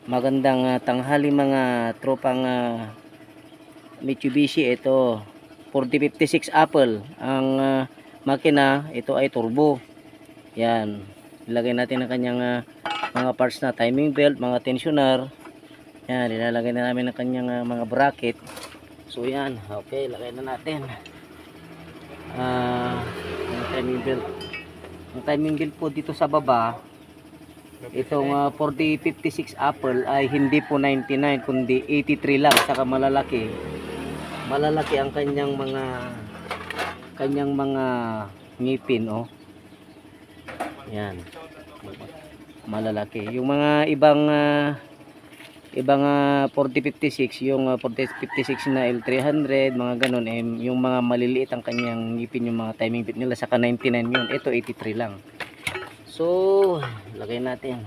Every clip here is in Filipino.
Magandang tanghali mga tropang Mitsubishi. Ito 4056 Apple ang makina. Ito ay turbo. Yan, ilagay natin ang kanyang mga parts na timing belt, mga tensioner. Yan, ilalagay na namin ang kanyang mga bracket. So yan, okay, lagay na natin ang timing belt. Ang timing belt po dito sa baba, itong 4056 Apple ay hindi po 99 kundi 83 lang. Saka malalaki ang kanyang mga ngipin, oh. Yan, malalaki. Yung mga ibang 4056, yung 4056 na L300, mga ganun, yung mga maliliit ang kanyang ngipin, yung mga timing bit nila. Saka 99 yun, ito 83 lang. So, lagay natin.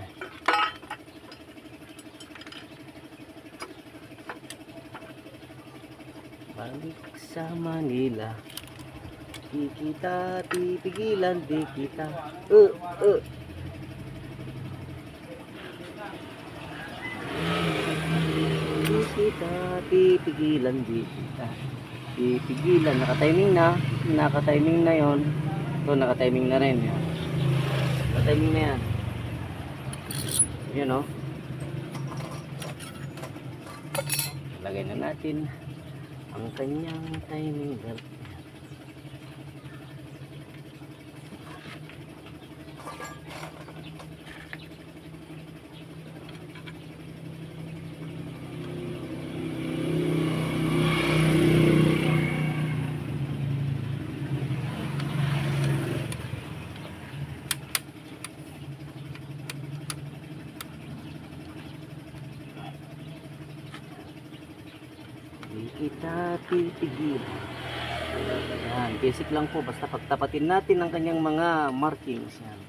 Balik sa Manila, di kita tipigilan, di kita di kita tipigilan, di kita tipigilan. Naka-timing na yon. Ito, naka-timing na rin yan. Timing na yan. Yan, o. Lagay na natin ang kanyang timing belt. Kita titigil. Yan, basic lang po, basta pagtapatin natin ang kanyang mga markings. Yan,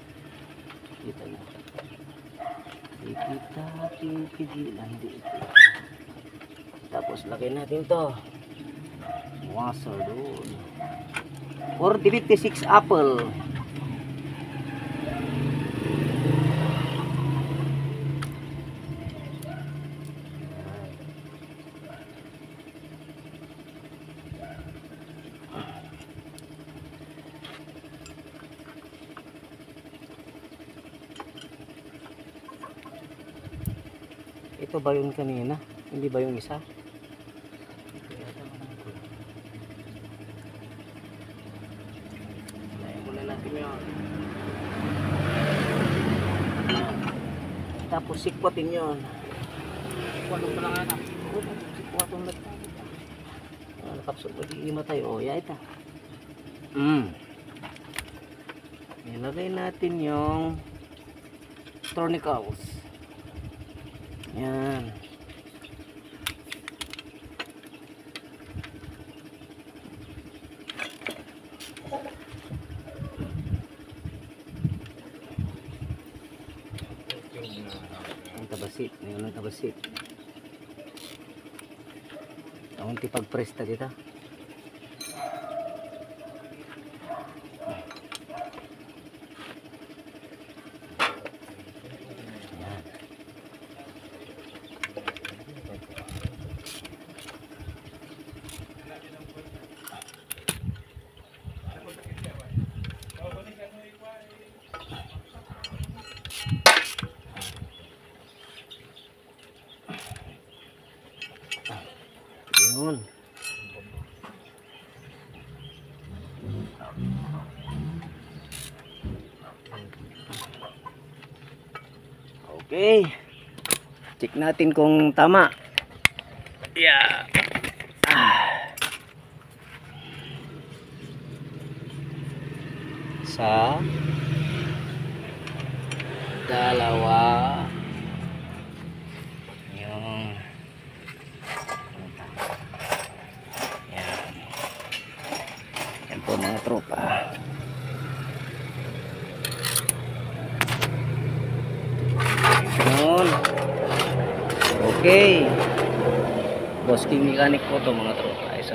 kita nyo. Di kita titigilan, di kita. Tapos lagay natin to washer doon. 4056 Apple. Ito ba yung kanina? Hindi ba yung isa? Layan muna natin yun. Tapos sikwatin yun. Sikwatong pa lang ata. Sikwatong lang. Nakapsol pa di matay. O, ya ita. Ilagay natin yung tourniquets. Yan. Ang tabasit. Ngayon ang tabasit. Ang tipag-press ta dito. Yun. Okay. Check natin kung tama. Yeah. Sa dalawa yung yan po mga tropa. Yun. Okay, Boss King Mechanic po to mga tropa. Isa